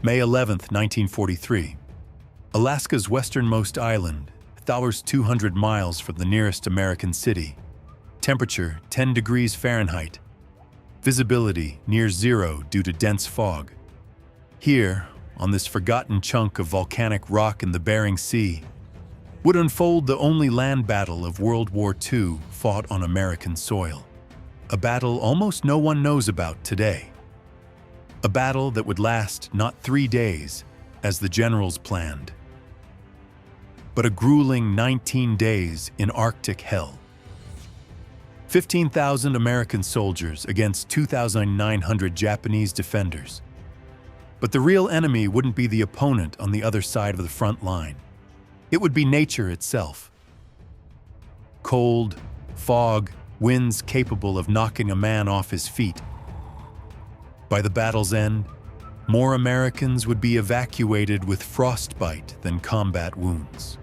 May 11, 1943. Alaska's westernmost island, towers 200 miles from the nearest American city. Temperature 10 degrees Fahrenheit. Visibility near zero due to dense fog. Here, on this forgotten chunk of volcanic rock in the Bering Sea, would unfold the only land battle of World War II fought on American soil. A battle almost no one knows about today. A battle that would last not 3 days, as the generals planned, but a grueling 19 days in Arctic hell. 15,000 American soldiers against 2,900 Japanese defenders. But the real enemy wouldn't be the opponent on the other side of the front line. It would be nature itself. Cold, fog, winds capable of knocking a man off his feet. By the battle's end, more Americans would be evacuated with frostbite than combat wounds.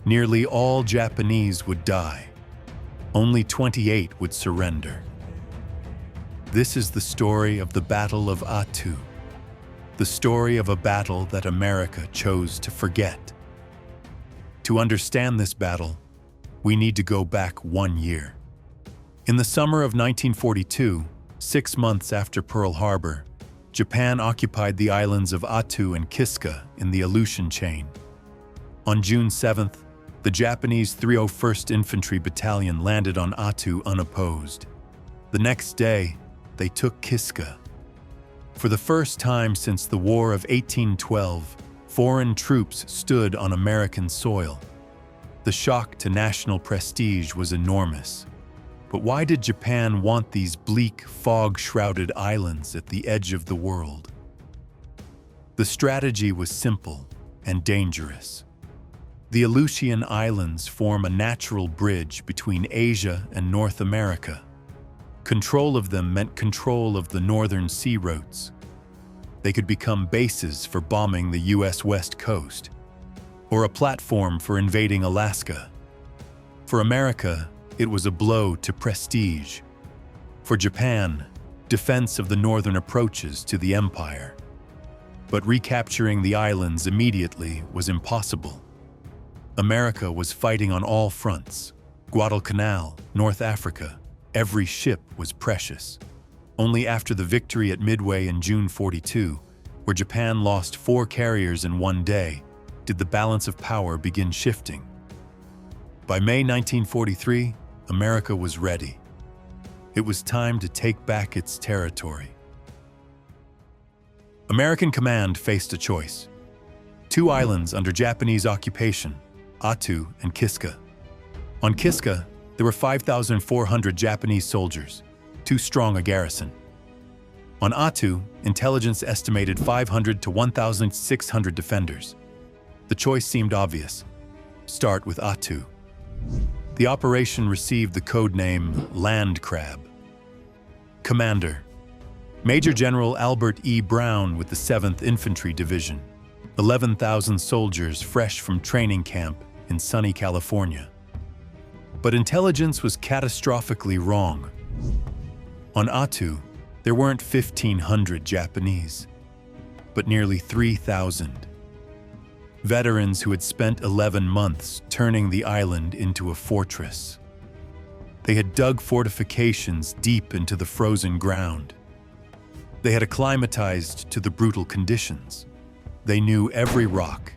Nearly all Japanese would die. Only 28 would surrender. This is the story of the Battle of Attu, the story of a battle that America chose to forget. To understand this battle, we need to go back 1 year. In the summer of 1942, 6 months after Pearl Harbor, Japan occupied the islands of Attu and Kiska in the Aleutian chain. On June 7th, the Japanese 301st Infantry Battalion landed on Attu unopposed. The next day, they took Kiska. For the first time since the War of 1812, foreign troops stood on American soil. The shock to national prestige was enormous. But why did Japan want these bleak, fog-shrouded islands at the edge of the world? The strategy was simple and dangerous. The Aleutian Islands form a natural bridge between Asia and North America. Control of them meant control of the northern sea routes. They could become bases for bombing the U.S. West Coast, or a platform for invading Alaska. For America, it was a blow to prestige. For Japan, defense of the northern approaches to the empire. But recapturing the islands immediately was impossible. America was fighting on all fronts. Guadalcanal, North Africa, every ship was precious. Only after the victory at Midway in June 42, where Japan lost 4 carriers in 1 day, did the balance of power begin shifting. By May 1943, America was ready. It was time to take back its territory. American command faced a choice. 2 islands under Japanese occupation, Attu and Kiska. On Kiska, there were 5,400 Japanese soldiers, too strong a garrison. On Attu, intelligence estimated 500 to 1,600 defenders. The choice seemed obvious. Start with Attu. The operation received the code name Land Crab. Commander: Major General Albert E. Brown with the 7th Infantry Division, 11,000 soldiers fresh from training camp in sunny California. But intelligence was catastrophically wrong. On Attu, there weren't 1,500 Japanese, but nearly 3,000. Veterans who had spent 11 months turning the island into a fortress. They had dug fortifications deep into the frozen ground. They had acclimatized to the brutal conditions. They knew every rock,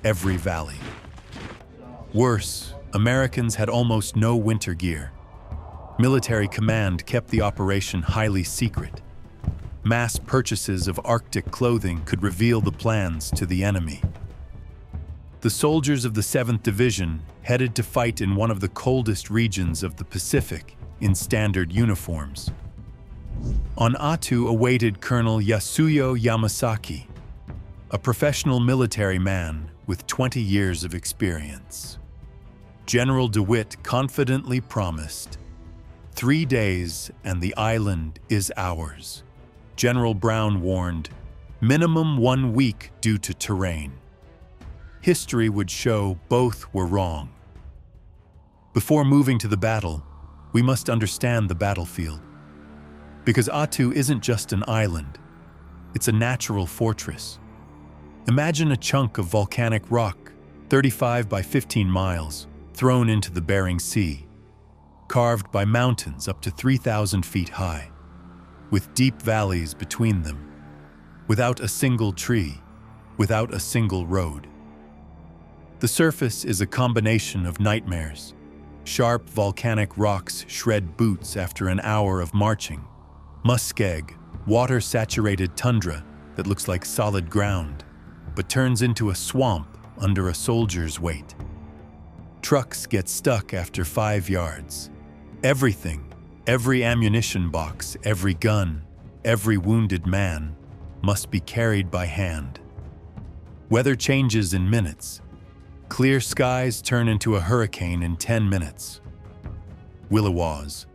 every valley. Worse, Americans had almost no winter gear. Military command kept the operation highly secret. Mass purchases of Arctic clothing could reveal the plans to the enemy. The soldiers of the 7th Division headed to fight in one of the coldest regions of the Pacific in standard uniforms. On Attu awaited Colonel Yasuyo Yamasaki, a professional military man with 20 years of experience. General DeWitt confidently promised, 3 days and the island is ours. General Brown warned, minimum 1 week due to terrain. History would show both were wrong. Before moving to the battle, we must understand the battlefield. Because Attu isn't just an island, it's a natural fortress. Imagine a chunk of volcanic rock, 35 by 15 miles, thrown into the Bering Sea, carved by mountains up to 3,000 feet high, with deep valleys between them, without a single tree, without a single road. The surface is a combination of nightmares. Sharp volcanic rocks shred boots after an hour of marching. Muskeg, water-saturated tundra that looks like solid ground, but turns into a swamp under a soldier's weight. Trucks get stuck after 5 yards. Everything, every ammunition box, every gun, every wounded man, must be carried by hand. Weather changes in minutes. Clear skies turn into a hurricane in 10 minutes. Williwaws.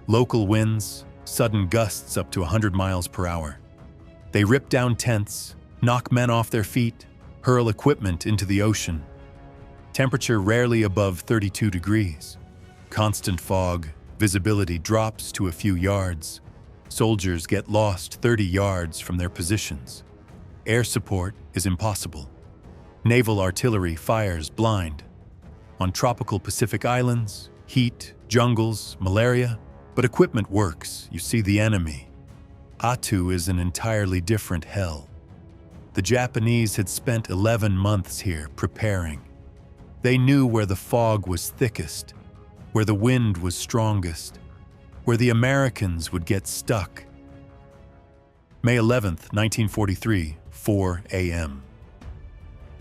Local winds, sudden gusts up to 100 miles per hour. They rip down tents, knock men off their feet, hurl equipment into the ocean. Temperature rarely above 32 degrees. Constant fog, visibility drops to a few yards. Soldiers get lost 30 yards from their positions. Air support is impossible. Naval artillery fires blind. On tropical Pacific islands, heat, jungles, malaria, but equipment works, you see the enemy. Attu is an entirely different hell. The Japanese had spent 11 months here preparing. They knew where the fog was thickest, where the wind was strongest, where the Americans would get stuck. May 11th, 1943, 4 a.m.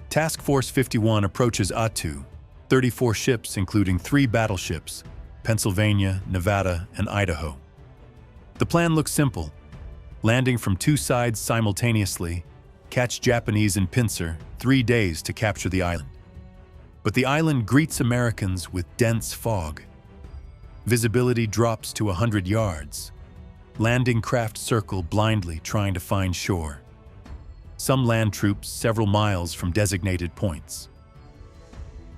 Task Force 51 approaches Attu, 34 ships including 3 battleships, Pennsylvania, Nevada, and Idaho. The plan looks simple. Landing from 2 sides simultaneously, catch Japanese in pincer, 3 days to capture the island. But the island greets Americans with dense fog. Visibility drops to 100 yards. Landing craft circle blindly trying to find shore. Some land troops several miles from designated points.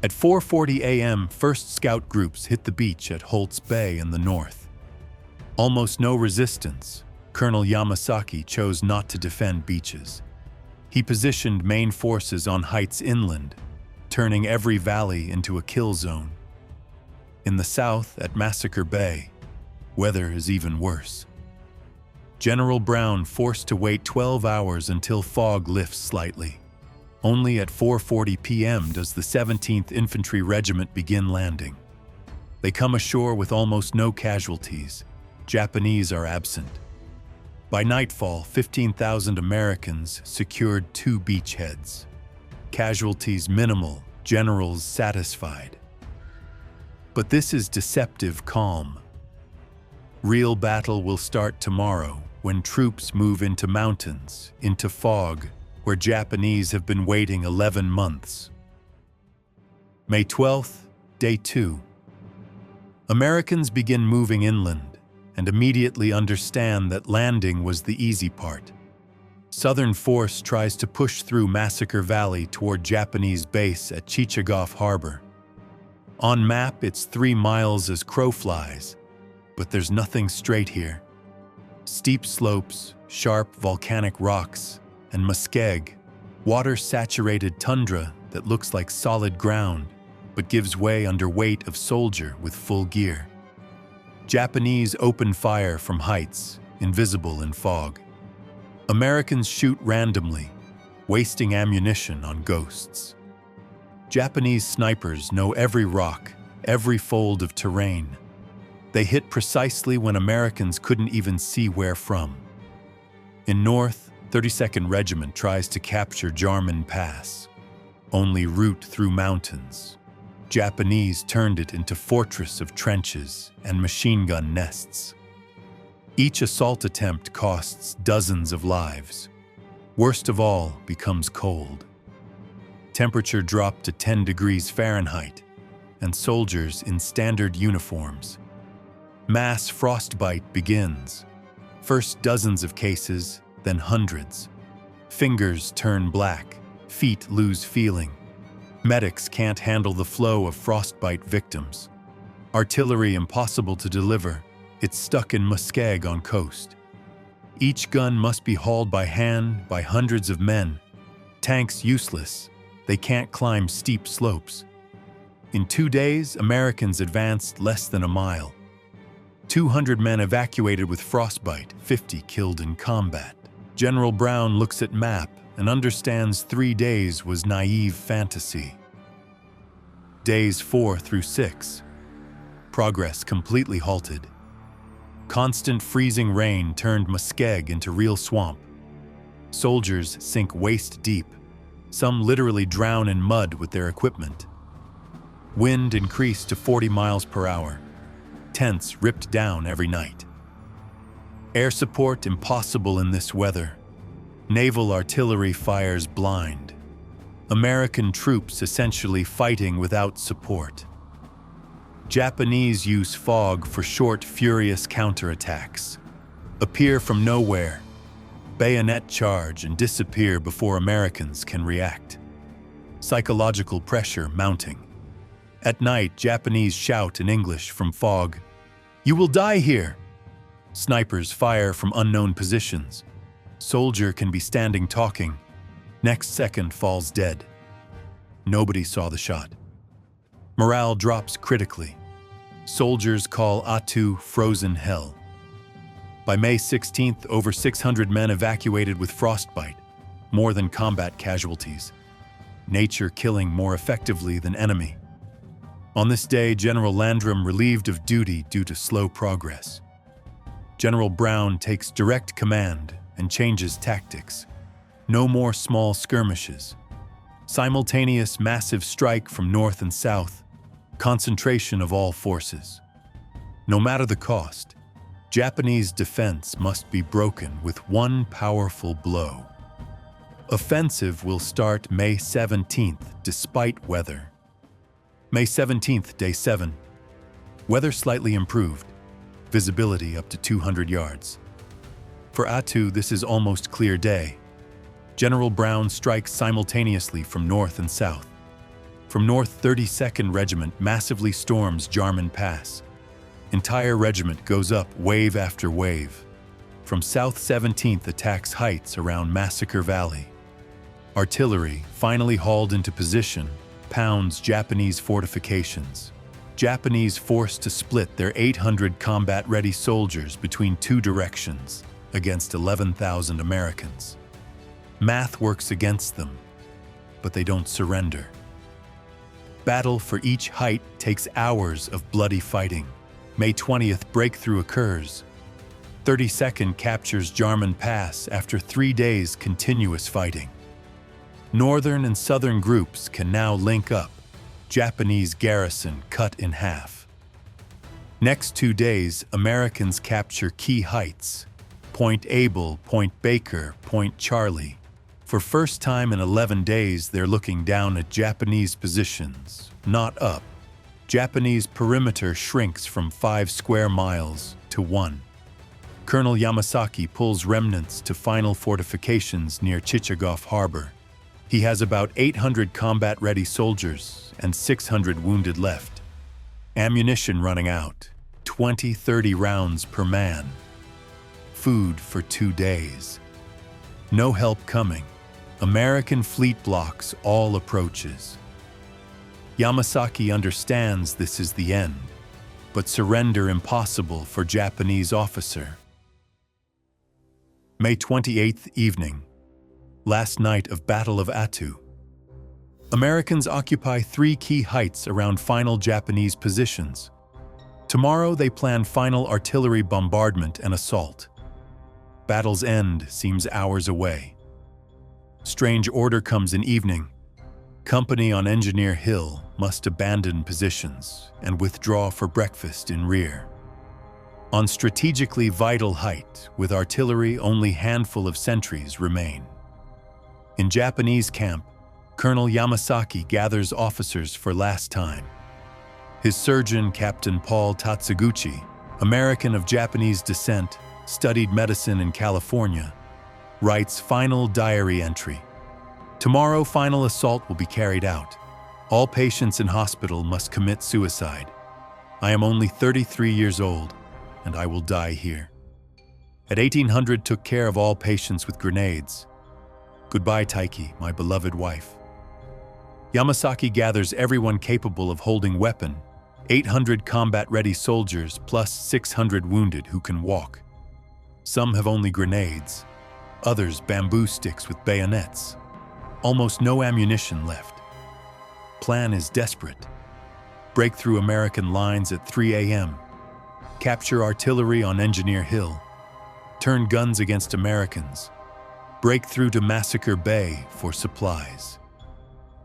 At 4:40 a.m., first scout groups hit the beach at Holt's Bay in the north. Almost no resistance, Colonel Yamasaki chose not to defend beaches. He positioned main forces on heights inland, turning every valley into a kill zone. In the south, at Massacre Bay, weather is even worse. General Brown forced to wait 12 hours until fog lifts slightly. Only at 4:40 p.m. does the 17th Infantry Regiment begin landing. They come ashore with almost no casualties. Japanese are absent. By nightfall, 15,000 Americans secured 2 beachheads. Casualties minimal, generals satisfied. But this is deceptive calm. Real battle will start tomorrow when troops move into mountains, into fog, where Japanese have been waiting 11 months. May 12th, Day 2. Americans begin moving inland and immediately understand that landing was the easy part. Southern Force tries to push through Massacre Valley toward Japanese base at Chichagof Harbor. On map, it's 3 miles as crow flies, but there's nothing straight here. Steep slopes, sharp volcanic rocks, and muskeg, water-saturated tundra that looks like solid ground, but gives way under weight of soldier with full gear. Japanese open fire from heights, invisible in fog. Americans shoot randomly, wasting ammunition on ghosts. Japanese snipers know every rock, every fold of terrain. They hit precisely when Americans couldn't even see where from. In north, 32nd Regiment tries to capture Jarman Pass. Only route through mountains. Japanese turned it into fortress of trenches and machine gun nests. Each assault attempt costs dozens of lives. Worst of all becomes cold. Temperature dropped to 10 degrees Fahrenheit, and soldiers in standard uniforms. Mass frostbite begins. First dozens of cases, then hundreds. Fingers turn black, feet lose feeling. Medics can't handle the flow of frostbite victims. Artillery impossible to deliver, it's stuck in muskeg on coast. Each gun must be hauled by hand by hundreds of men. Tanks useless. They can't climb steep slopes. In 2 days, Americans advanced less than a mile. 200 men evacuated with frostbite, 50 killed in combat. General Brown looks at map and understands 3 days was naive fantasy. Days 4 through 6. Progress completely halted. Constant freezing rain turned Muskeg into real swamp. Soldiers sink waist deep. Some literally drown in mud with their equipment. Wind increased to 40 miles per hour. Tents ripped down every night. Air support impossible in this weather. Naval artillery fires blind. American troops essentially fighting without support. Japanese use fog for short, furious counterattacks. Appear from nowhere, bayonet charge and disappear before Americans can react. Psychological pressure mounting. At night, Japanese shout in English from fog, "You will die here!" Snipers fire from unknown positions. Soldier can be standing talking. Next second falls dead. Nobody saw the shot. Morale drops critically. Soldiers call Attu frozen hell. By May 16th, over 600 men evacuated with frostbite, more than combat casualties. Nature killing more effectively than enemy. On this day, General Landrum relieved of duty due to slow progress. General Brown takes direct command and changes tactics. No more small skirmishes. Simultaneous massive strike from north and south. Concentration of all forces. No matter the cost, Japanese defense must be broken with one powerful blow. Offensive will start May 17th, despite weather. May 17th, Day 7. Weather slightly improved. Visibility up to 200 yards. For Attu, this is almost clear day. General Brown strikes simultaneously from north and south. From north, 32nd Regiment massively storms Jarman Pass. Entire regiment goes up wave after wave. From south, 17th attacks heights around Massacre Valley. Artillery, finally hauled into position, pounds Japanese fortifications. Japanese forced to split their 800 combat-ready soldiers between 2 directions against 11,000 Americans. Math works against them, but they don't surrender. Battle for each height takes hours of bloody fighting. May 20th, breakthrough occurs. 32nd captures Jarman Pass after 3 days continuous fighting. Northern and southern groups can now link up. Japanese garrison cut in half. Next 2 days, Americans capture key heights. Point Able, Point Baker, Point Charlie. For first time in 11 days, they're looking down at Japanese positions, not up. Japanese perimeter shrinks from 5 square miles to 1. Colonel Yamasaki pulls remnants to final fortifications near Chichagof Harbor. He has about 800 combat-ready soldiers and 600 wounded left. Ammunition running out, 20-30 rounds per man. Food for 2 days. No help coming. American fleet blocks all approaches. Yamasaki understands this is the end, but surrender impossible for Japanese officer. May 28th evening. Last night of Battle of Attu. Americans occupy 3 key heights around final Japanese positions. Tomorrow they plan final artillery bombardment and assault. Battle's end seems hours away. Strange order comes in evening. Company on Engineer Hill must abandon positions and withdraw for breakfast in rear. On strategically vital height, with artillery, only handful of sentries remain. In Japanese camp, Colonel Yamasaki gathers officers for last time. His surgeon, Captain Paul Tatsuguchi, American of Japanese descent, studied medicine in California, writes final diary entry. Tomorrow, final assault will be carried out. All patients in hospital must commit suicide. I am only 33 years old, and I will die here. At 1800, took care of all patients with grenades. Goodbye, Taiki, my beloved wife. Yamasaki gathers everyone capable of holding weapon, 800 combat-ready soldiers plus 600 wounded who can walk. Some have only grenades, others bamboo sticks with bayonets. Almost no ammunition left. Plan is desperate. Break through American lines at 3 a.m. Capture artillery on Engineer Hill. Turn guns against Americans. Break through to Massacre Bay for supplies.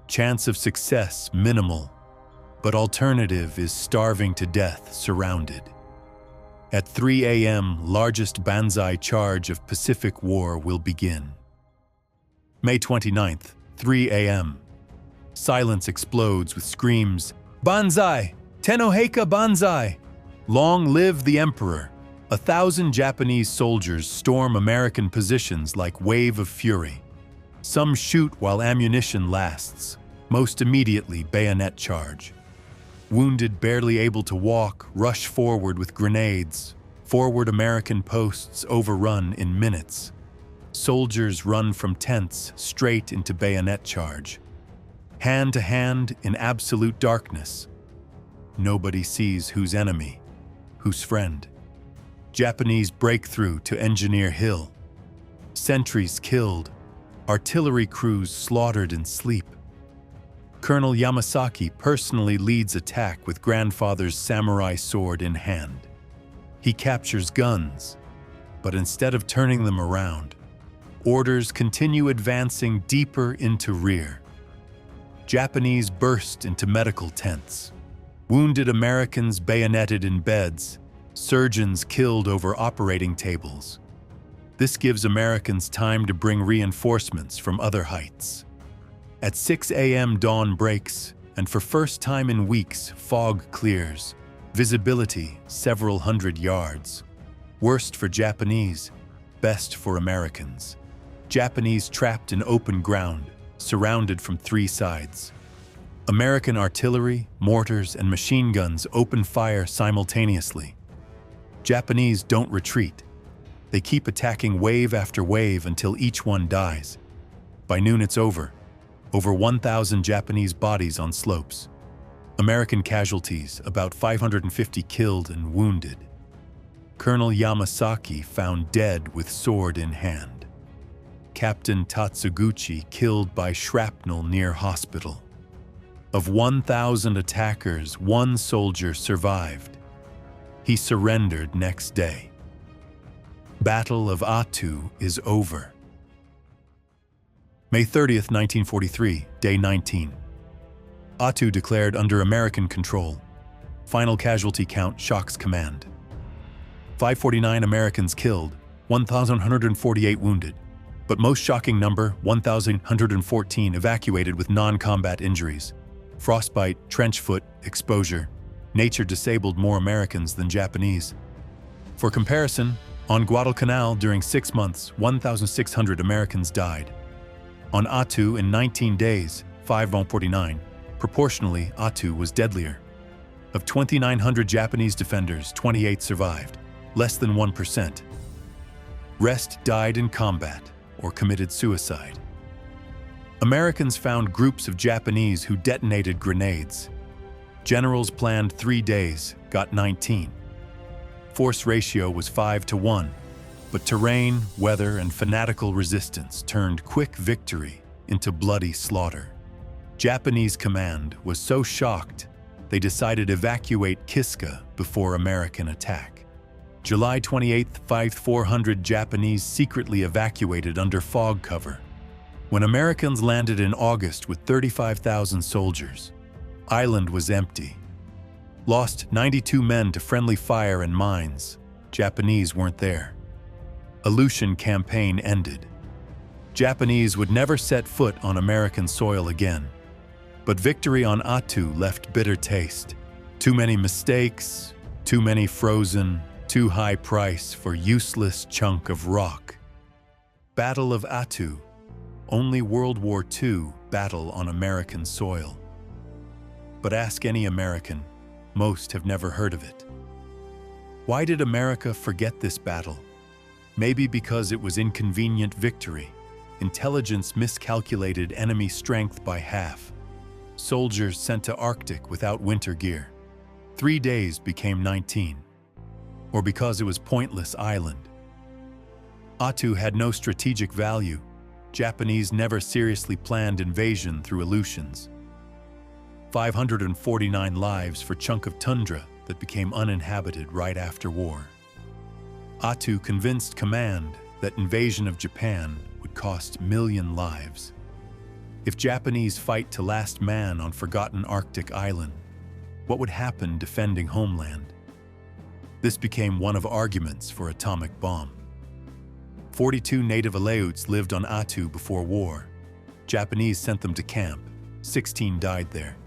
Chance of success minimal, but alternative is starving to death, surrounded. At 3 a.m., largest Banzai charge of Pacific War will begin. May 29th, 3 a.m. Silence explodes with screams, "Banzai! Tenoheika Banzai! Long live the Emperor!" 1,000 Japanese soldiers storm American positions like wave of fury. Some shoot while ammunition lasts, most immediately bayonet charge. Wounded barely able to walk rush forward with grenades. Forward American posts overrun in minutes. Soldiers run from tents straight into bayonet charge. Hand to hand in absolute darkness. Nobody sees who's enemy, who's friend. Japanese breakthrough to Engineer Hill. Sentries killed. Artillery crews slaughtered in sleep. Colonel Yamasaki personally leads attack with grandfather's samurai sword in hand. He captures guns, but instead of turning them around, orders continue advancing deeper into rear. Japanese burst into medical tents. Wounded Americans bayoneted in beds. Surgeons killed over operating tables. This gives Americans time to bring reinforcements from other heights. At 6 a.m. dawn breaks, and for first time in weeks, fog clears. Visibility several hundred yards. Worst for Japanese, best for Americans. Japanese trapped in open ground, surrounded from 3 sides. American artillery, mortars, and machine guns open fire simultaneously. Japanese don't retreat. They keep attacking wave after wave until each one dies. By noon it's over. Over 1,000 Japanese bodies on slopes. American casualties, about 550 killed and wounded. Colonel Yamasaki found dead with sword in hand. Captain Tatsuguchi killed by shrapnel near hospital. Of 1,000 attackers, 1 soldier survived. He surrendered next day. Battle of Attu is over. May 30th, 1943, day 19. Attu declared under American control. Final casualty count shocks command. 549 Americans killed, 1,148 wounded. But most shocking number, 1,114 evacuated with non-combat injuries. Frostbite, trench foot, exposure. Nature disabled more Americans than Japanese. For comparison, on Guadalcanal during 6 months, 1,600 Americans died. On Attu in 19 days, 549, proportionally Attu was deadlier. Of 2,900 Japanese defenders, 28 survived, less than 1%. Rest died in combat or committed suicide. Americans found groups of Japanese who detonated grenades. Generals planned 3 days, got 19. Force ratio was 5-1, but terrain, weather, and fanatical resistance turned quick victory into bloody slaughter. Japanese command was so shocked, they decided to evacuate Kiska before American attack. July 28, 400 Japanese secretly evacuated under fog cover. When Americans landed in August with 35,000 soldiers, Island was empty. Lost 92 men to friendly fire and mines. Japanese weren't there. Aleutian campaign ended. Japanese would never set foot on American soil again. But victory on Attu left bitter taste. Too many mistakes, too many frozen, too high price for useless chunk of rock. Battle of Attu. Only World War II battle on American soil. But ask any American, most have never heard of it. Why did America forget this battle? Maybe because it was inconvenient victory. Intelligence miscalculated enemy strength by half. Soldiers sent to Arctic without winter gear. 3 days became 19. Or because it was pointless island. Attu had no strategic value. Japanese never seriously planned invasion through Aleutians. 549 lives for chunk of tundra that became uninhabited right after war. Attu convinced command that invasion of Japan would cost million lives. If Japanese fight to last man on forgotten Arctic island, what would happen defending homeland? This became one of arguments for atomic bomb. 42 native Aleuts lived on Attu before war. Japanese sent them to camp. 16 died there.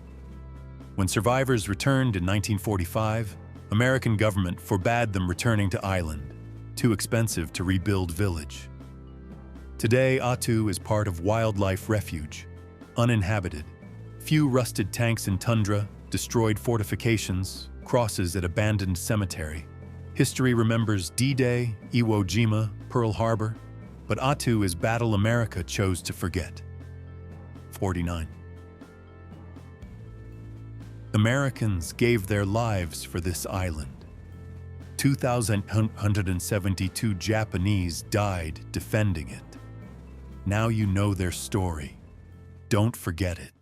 When survivors returned in 1945, American government forbade them returning to island. Too expensive to rebuild village. Today, Attu is part of wildlife refuge, uninhabited. Few rusted tanks in tundra, destroyed fortifications, crosses at abandoned cemetery. History remembers D-Day, Iwo Jima, Pearl Harbor, but Attu is battle America chose to forget. 49. Americans gave their lives for this island. 2,172 Japanese died defending it. Now you know their story. Don't forget it.